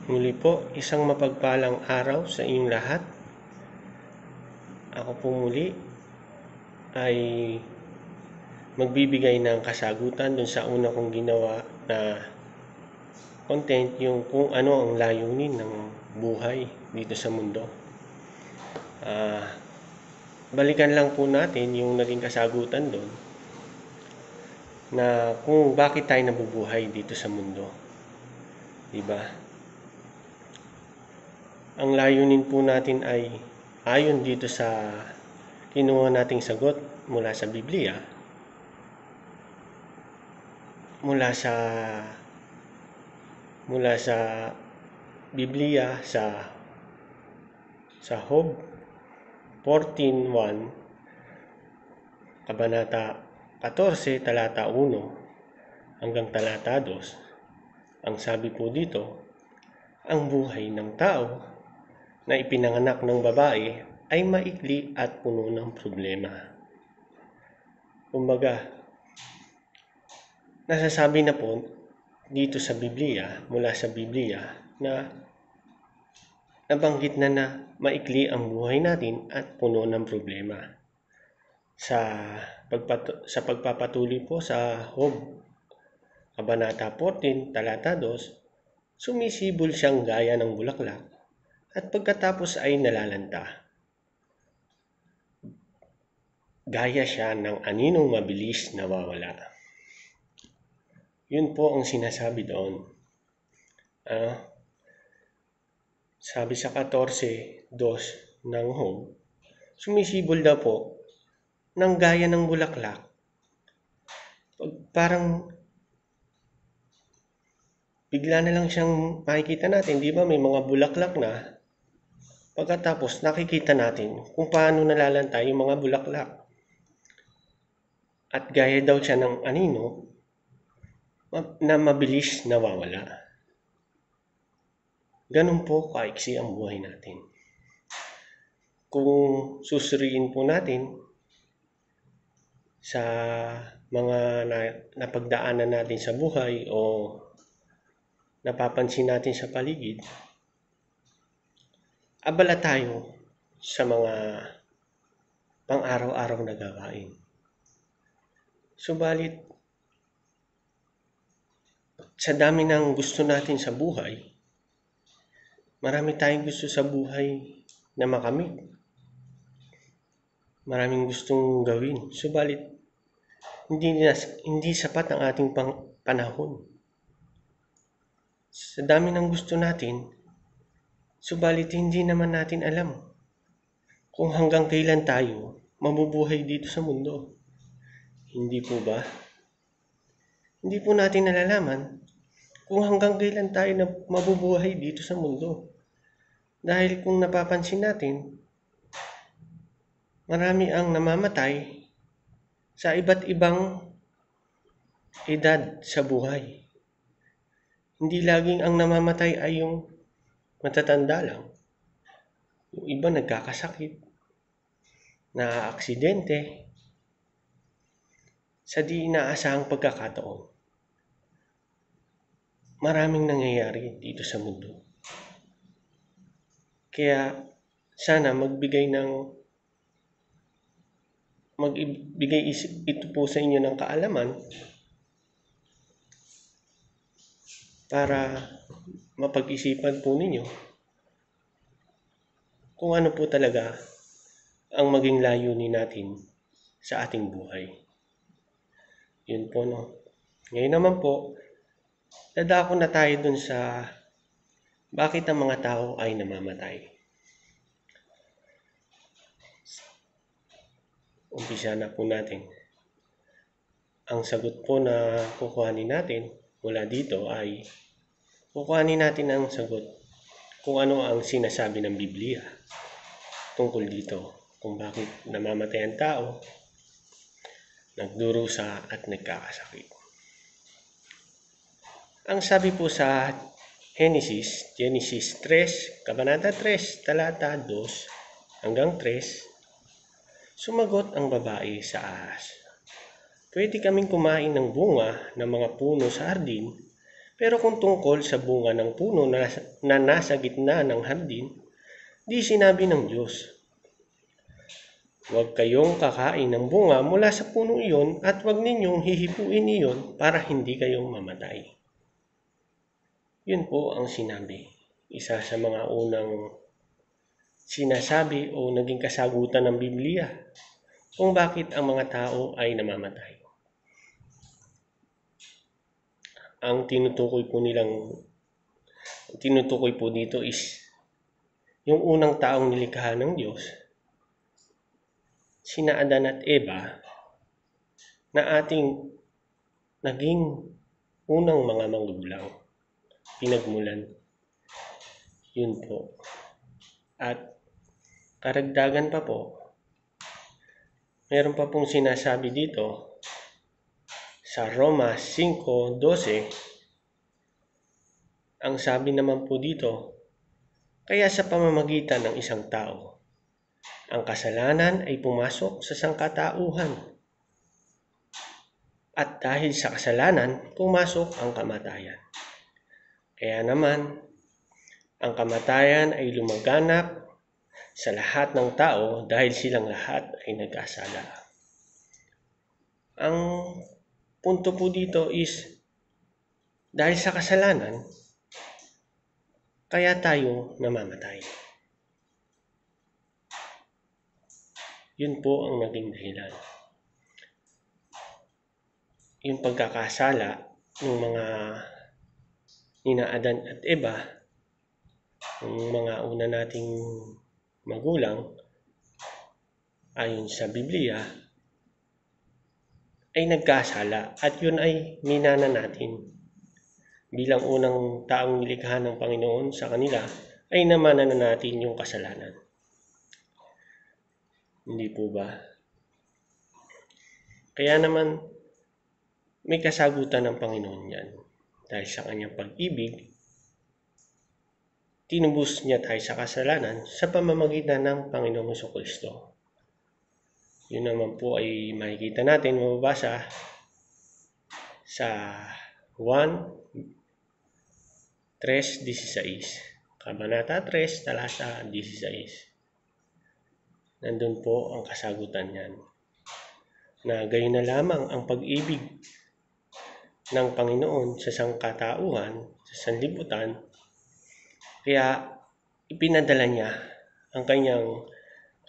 Muli po, isang mapagpalang araw sa inyong lahat. Ako po muli ay magbibigay ng kasagutan dun sa una kong ginawa na content, yung kung ano ang layunin ng buhay dito sa mundo. Balikan lang po natin yung naging kasagutan doon na kung bakit tayo nabubuhay dito sa mundo. Diba? Ang layunin po natin ay ayon dito sa kinuha nating sagot mula sa Biblia, mula sa Biblia sa Job 14:1, kabanata 14, talata 1 hanggang talata 2. Ang sabi po dito, ang buhay ng tao na ipinanganak ng babae ay maikli at puno ng problema. Kumbaga, nasasabi na po dito sa Biblia, mula sa Biblia, na nabanggit na maikli ang buhay natin at puno ng problema. Sa pagpapatuloy po sa Job, kabanata 14, talata 2, sumisibol siyang gaya ng bulaklak at pagkatapos ay nalalanta. Gaya siya ng aninong mabilis nawawala. Yun po ang sinasabi doon. Sabi sa 14:2 ng Job, sumisibol daw po ng gaya ng bulaklak. Parang bigla na lang siyang makikita natin, di ba? May mga bulaklak na. Pagkatapos nakikita natin kung paano nalalanta yung mga bulaklak. At gaya daw siya ng anino na mabilis nawawala. Ganun po kaiksi ang buhay natin. Kung susuriin po natin sa mga napagdaanan natin sa buhay o napapansin natin sa paligid, abala tayo sa mga pang-araw-araw na gawain. Subalit, sa dami ng gusto natin sa buhay, marami tayong gusto sa buhay na makamit. Maraming gustong gawin. Subalit, hindi sapat ang ating panahon. Sa dami ng gusto natin, subalit hindi naman natin alam kung hanggang kailan tayo mabubuhay dito sa mundo. Hindi po ba? Hindi po natin nalalaman kung hanggang kailan tayo na mabubuhay dito sa mundo. Dahil kung napapansin natin, marami ang namamatay sa iba't ibang edad sa buhay. Hindi laging ang namamatay ay yung matatanda lang. Yung iba nagkakasakit, naaaksidente, sa di inaasahang pagkakataon. Maraming nangyayari dito sa mundo. Kaya sana magbigay ito po sa inyo ng kaalaman para mapag-isipan po ninyo kung ano po talaga ang maging layunin natin sa ating buhay. Yun po, no? Ngayon naman po, dadako na tayo dun sa bakit ang mga tao ay namamatay. Umpisa na po natin. Ang sagot po na kukuhanin natin mula dito ay kukuhanin natin ang sagot kung ano ang sinasabi ng Biblia tungkol dito, kung bakit namamatay ang tao, nagdurusa at nagkakasakit. Ang sabi po sa Genesis 3, kabanata 3, talata 2 hanggang 3, sumagot ang babae sa ahas, pwede kaming kumain ng bunga ng mga puno sa hardin, Pero kung tungkol sa bunga ng puno na nasa gitna ng hardin, di sinabi ng Diyos, huwag kayong kakain ng bunga mula sa puno iyon at huwag ninyong hihipuin iyon para hindi kayong mamatay. Yun po ang sinabi. Isa sa mga unang sinasabi o naging kasagutan ng Biblia kung bakit ang mga tao ay namamatay. Ang tinutukoy po dito is yung unang taong nilikha ng Diyos, sina Adan at Eva, na ating naging unang mga magulang, pinagmulan. Yun po. At karagdagan pa po, meron pa pong sinasabi dito sa Roma 5:12, ang sabi naman po dito, kaya sa pamamagitan ng isang tao, ang kasalanan ay pumasok sa sangkatauhan. At dahil sa kasalanan, pumasok ang kamatayan. Kaya naman, ang kamatayan ay lumaganap sa lahat ng tao dahil silang lahat ay nagkasala. Ang punto po dito is, dahil sa kasalanan, kaya tayo namamatay. Yun po ang naging dahilan. Yung pagkakasala ng mga nina Adan at Eva, yung mga una nating magulang, ayon sa Biblia, ay nagkasala at yun ay minana natin. Bilang unang taong nilikha ng Panginoon sa kanila, ay namana na natin yung kasalanan. Hindi po ba? Kaya naman, may kasagutan ng Panginoon yan. Dahil sa kanyang pag-ibig, tinubos niya tayo sa kasalanan sa pamamagitan ng Panginoong Jesucristo. Yun naman po ay makikita natin, mababasa sa 1:3-16. Kabanata 3, talata 16. Nandun po ang kasagutan niyan. Na gayon na lamang ang pag-ibig ng Panginoon sa sangkatauhan, sa sanlibutan, kaya ipinadala niya ang kanyang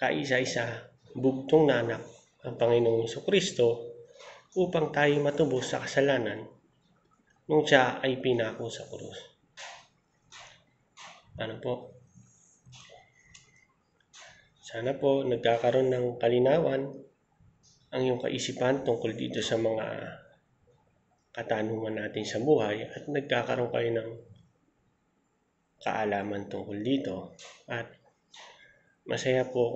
kaisa-isa bugtong na anak, ang Panginoong Jesucristo, upang tayo matubos sa kasalanan nung siya ay pinako sa krus. Ano po? Sana po nagkakaroon ng kalinawan ang iyong kaisipan tungkol dito sa mga katanungan natin sa buhay at nagkakaroon kayo ng kaalaman tungkol dito. At masaya po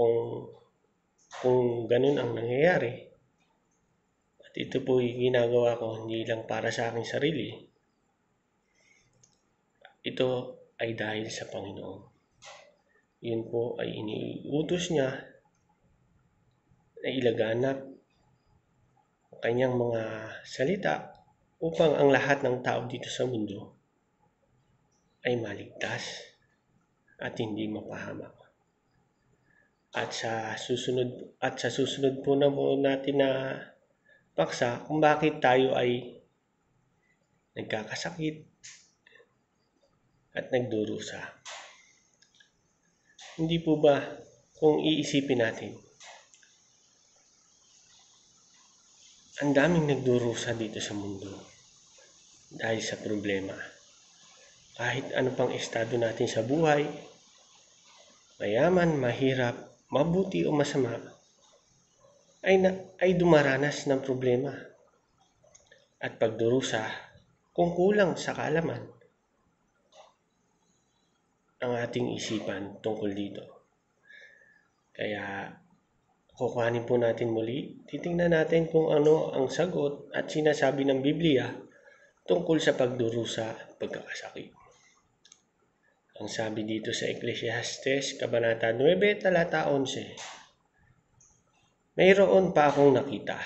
kung ganun ang nangyayari. At ito po yung ginagawa ko hindi lang para sa aking sarili. Ito ay dahil sa Panginoon. Yun po ay iniutos niya na ilaganap ang kanyang mga salita upang ang lahat ng tao dito sa mundo ay maligtas at hindi mapahamak. At sa susunod po na po natin na paksa kung bakit tayo ay nagkakasakit at nagdurusa. Hindi po ba kung iisipin natin, ang daming nagdurusa dito sa mundo dahil sa problema. Kahit ano pang estado natin sa buhay, mayaman, mahirap, mabuti o masama, ay dumaranas ng problema at pagdurusa kung kulang sa kaalaman ang ating isipan tungkol dito. Kaya kukuhanin po natin muli, titingnan natin kung ano ang sagot at sinasabi ng Biblia tungkol sa pagdurusa at pagkakasakit. Ang sabi dito sa Ecclesiastes, Kabanata 9, talata 11, mayroon pa akong nakita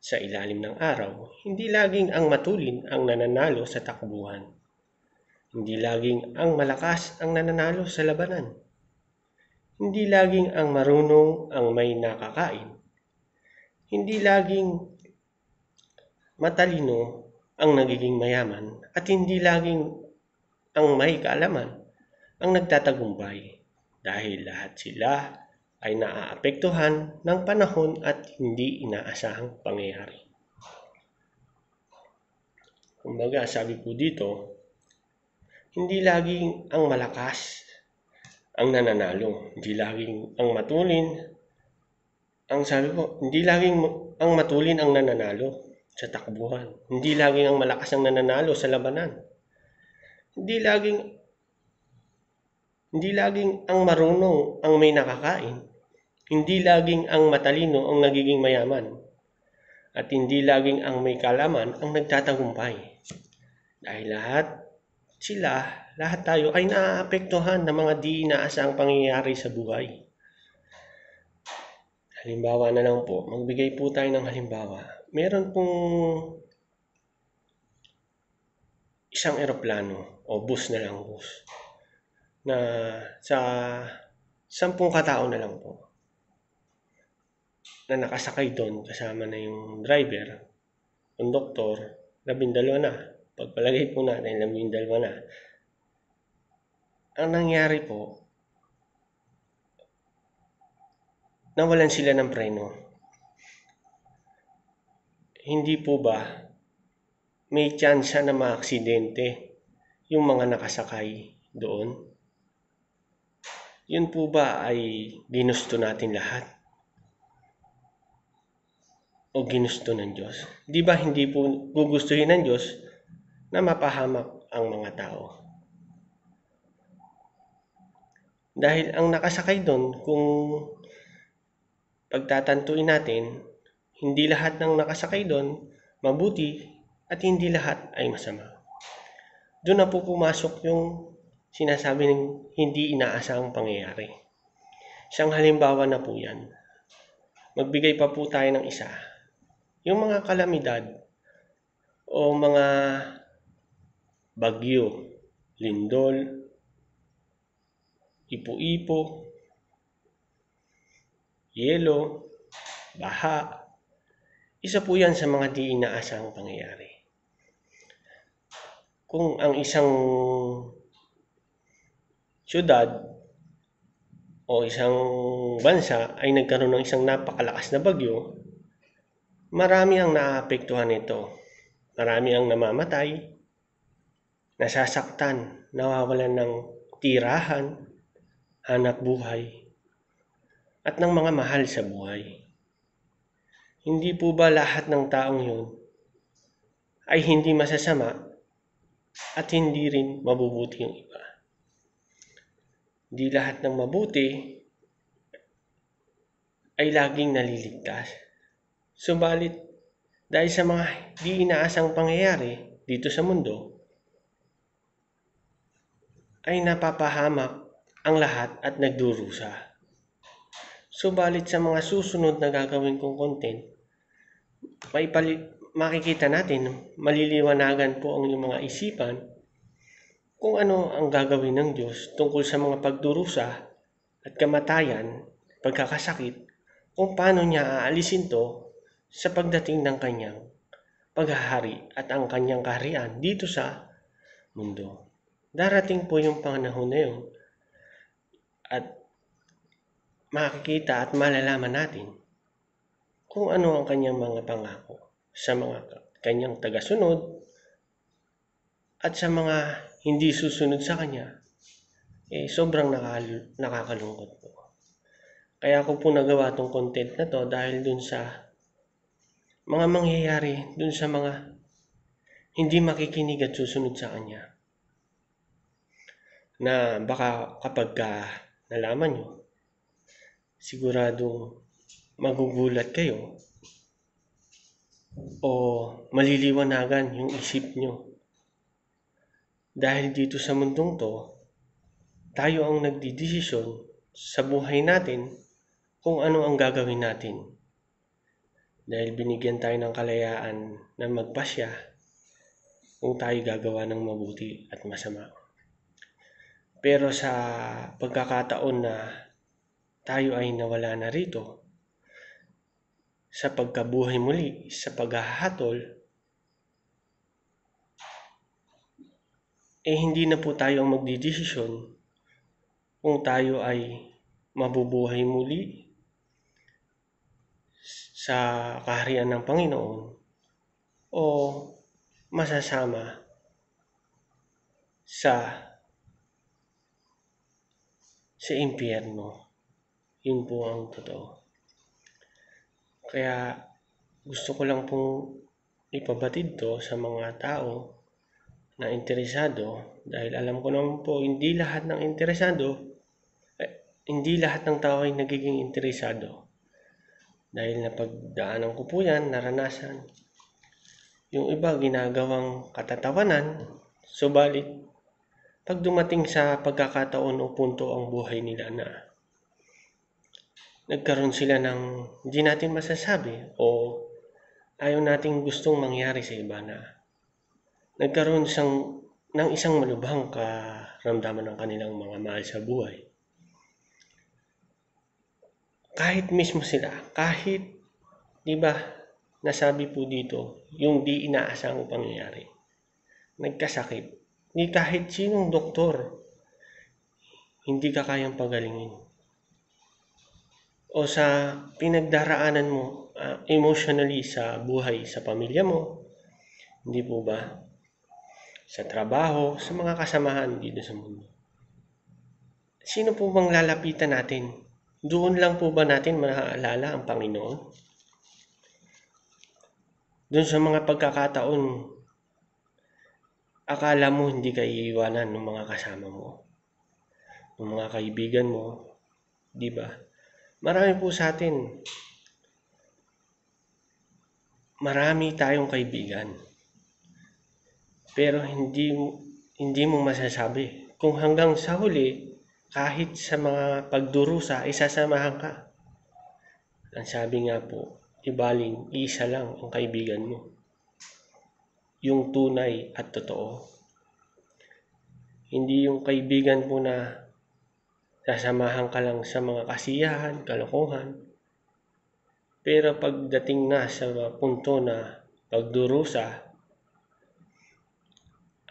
Sa ilalim ng araw, hindi laging ang matulin ang nananalo sa takbuhan. Hindi laging ang malakas ang nananalo sa labanan. Hindi laging ang marunong ang may nakakain. Hindi laging matalino ang nagiging mayaman at hindi laging ang may kaalaman ang nagtatagumpay dahil lahat sila ay naaapektuhan ng panahon at hindi inaasahang pangyayari. Kumbaga, sabi po dito, hindi laging ang malakas ang nananalo, hindi laging ang matulin. Ang sabi ko, hindi laging ang matulin ang nananalo sa takbuhan. Hindi laging ang malakas ang nananalo sa labanan. Hindi laging ang marunong ang may nakakain. Hindi laging ang matalino ang nagiging mayaman. At hindi laging ang may kaalaman ang nagtatagumpay. Dahil lahat tayo ay naaapektuhan ng mga di inaasahang pangyayari sa buhay. Halimbawa na lang po, magbigay po tayo ng halimbawa. Meron pong isang eroplano o bus na lang na sa 10 katao na lang po na nakasakay doon kasama na yung driver, konduktor, 12 na. Pagpalagay po natin, 12 na. Ang nangyari po, nawalan sila ng preno. Hindi po ba may tsansa na maaksidente yung mga nakasakay doon? Yun po ba ay ginusto natin lahat? O ginusto ng Diyos? Di ba hindi po gugustuhin ng Diyos na mapahamak ang mga tao? Dahil ang nakasakay doon, kung pagtatantuin natin, hindi lahat ng nakasakay doon mabuti at hindi lahat ay masama. Doon na po pumasok yung sinasabi ng hindi inaasahang pangyayari. Isang halimbawa na po yan. Magbigay pa po tayo ng isa. Yung mga kalamidad o mga bagyo, lindol, ipo-ipo, yelo, baha. Isa po yan sa mga di inaasahang pangyayari. Kung ang isang syudad o isang bansa ay nagkaroon ng isang napakalakas na bagyo, marami ang naaapektuhan nito. Marami ang namamatay, nasasaktan, nawawalan ng tirahan, hanap buhay, at ng mga mahal sa buhay. Hindi po ba lahat ng taong yun ay hindi masasama at hindi rin mabubuti yung iba? Hindi lahat ng mabuti ay laging naliligtas. Subalit, dahil sa mga di inaasang pangyayari dito sa mundo, ay napapahamak ang lahat at nagdurusa. Subalit sa mga susunod na gagawin kong content, makikita natin, maliliwanagan po ang inyong mga isipan kung ano ang gagawin ng Diyos tungkol sa mga pagdurusa at kamatayan, pagkakasakit, kung paano niya aalisin to sa pagdating ng kanyang paghahari at ang kanyang kaharian dito sa mundo. Darating po yung panahon na yun at makikita at malalaman natin kung ano ang kanyang mga pangako sa mga kanyang tagasunod at sa mga hindi susunod sa kanya. Sobrang nakakalungkot po. Kaya ako po nagawa tong content na to dahil dun sa mga mangyayari, dun sa mga hindi makikinig at susunod sa kanya. Na baka kapag nalaman nyo, siguradong magugulat kayo o maliliwanagan yung isip nyo. Dahil dito sa mundong to, tayo ang nagdidesisyon sa buhay natin kung ano ang gagawin natin. dahil binigyan tayo ng kalayaan na magpasya kung tayo gagawa ng mabuti at masama. Pero sa pagkakataon na tayo ay nawala na rito, sa pagkabuhay muli, sa paghahatol, hindi na po tayo ang magdidesisyon kung tayo ay mabubuhay muli sa kaharian ng Panginoon o masasama sa impyerno. Yun po ang totoo. Kaya gusto ko lang pong ipabatid to sa mga tao na interesado, dahil alam ko naman po hindi lahat ng tao ay nagiging interesado. Dahil napagdaanan ko po yan, naranasan. Yung iba ginagawang katatawanan, subalit pag dumating sa pagkakataon o punto ang buhay nila na nagkaroon sila ng hindi natin masasabi o ayaw nating gustong mangyari sa iba, na nagkaroon ng isang malubhang karamdaman ng kanilang mga mahal sa buhay. Kahit mismo sila, kahit, di ba, nasabi po dito, yung di inaasang pangyayari, nagkasakit, ni kahit sinong doktor, hindi ka kayang pagalingin. O sa pinagdaraanan mo emotionally sa buhay, sa pamilya mo, hindi po ba? Sa trabaho, sa mga kasamahan dito sa mundo. Sino po bang lalapitan natin? Doon lang po ba natin maaalala ang Panginoon? Doon sa mga pagkakataon, akala mo hindi ka iiwanan ng mga kasama mo, ng mga kaibigan mo, di ba? Marami po sa atin, marami tayong kaibigan. Pero hindi mo masasabi kung hanggang sa huli, kahit sa mga pagdurusa, isasamahan ka. Ang sabi nga po, ibaling isa lang ang kaibigan mo. Yung tunay at totoo. Hindi yung kaibigan po na sasamahan ka lang sa mga kasiyahan, kalokohan. Pero pagdating na sa punto na pagdurusa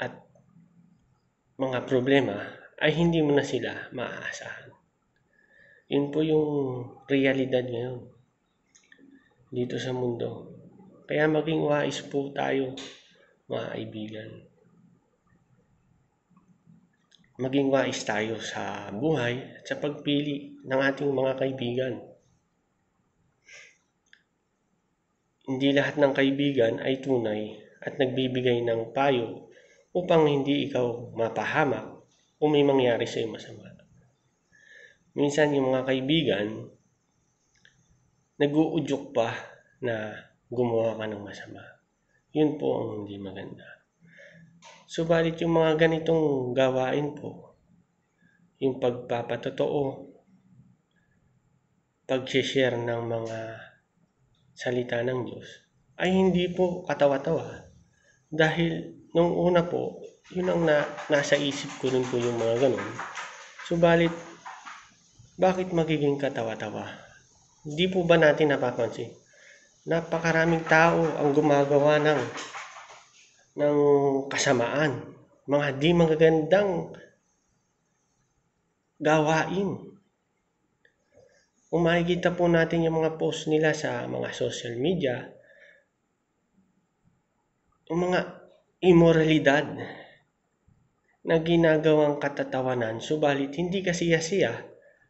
at mga problema, ay hindi mo na sila maaasahan. Yun po yung realidad ngayon dito sa mundo. Kaya maging wais po tayo, mga kaibigan. Maging wais tayo sa buhay at sa pagpili ng ating mga kaibigan. Hindi lahat ng kaibigan ay tunay at nagbibigay ng payo upang hindi ikaw mapahamak o may mangyari sa iyo masama. Minsan yung mga kaibigan, nag-uudyok pa na gumawa ka ng masama. Yun po ang hindi maganda. Subalit yung mga ganitong gawain po, yung pagpapatotoo, pag-share ng mga salita ng Diyos, ay hindi po katawa-tawa. Dahil nung una po, yun ang nasa isip ko rin po yung mga ganun. Subalit, bakit magiging katawa-tawa? Hindi po ba natin napapansin? Napakaraming tao ang gumagawa ng kasamaan, mga di magagandang gawain. Kung makikita po natin yung mga post nila sa mga social media, yung mga immoralidad na ginagawang katatawanan, subalit hindi kasiya-siya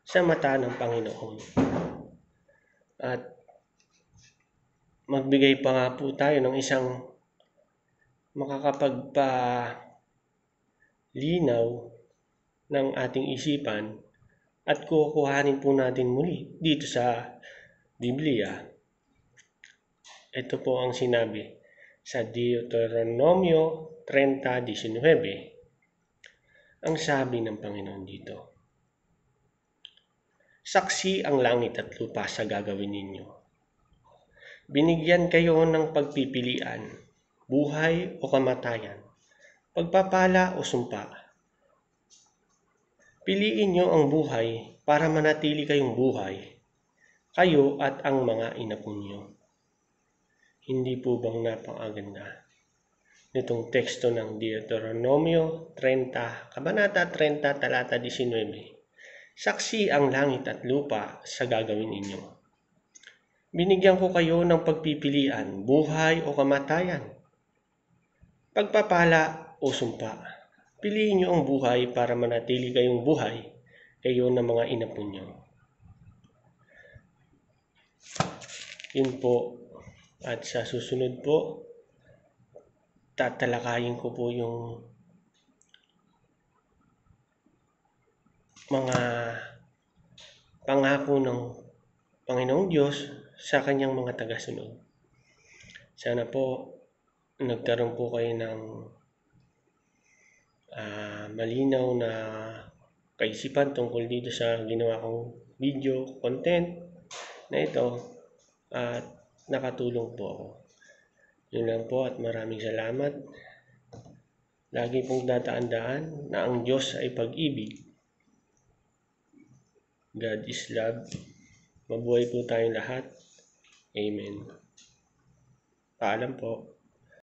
sa mata ng Panginoon. At magbigay pa nga po tayo ng isang makakapagpalinaw ng ating isipan at kukuhanin po natin muli dito sa Biblia. Ito po ang sinabi sa Deuteronomio 30:19. Ang sabi ng Panginoon dito, saksi ang langit at lupa sa gagawin ninyo. Binigyan kayo ng pagpipilian, buhay o kamatayan, pagpapala o sumpa. Piliin niyo ang buhay para manatili kayong buhay, kayo at ang mga inapo niyo. Hindi po bang napakaganda nitong teksto ng Deuteronomio 30, Kabanata 30, Talata 19? Saksi ang langit at lupa sa gagawin ninyo. Binigyan ko kayo ng pagpipilian, buhay o kamatayan, pagpapala o sumpa. Piliin niyo ang buhay para manatili kayong buhay, kayo ng mga inapo niyo. Yun po. At sa susunod po, tatalakayin ko po yung mga pangako ng Panginoong Diyos sa kanyang mga tagasunod. Sana po nagkaroon po kayo ng malinaw na kaisipan tungkol dito sa ginawa kong video content na ito at nakatulong po ako. Yun lang po at maraming salamat. Lagi pong tatandaan na ang Diyos ay pag-ibig. God is love. Mabuhay po tayong lahat. Amen. Paalam po.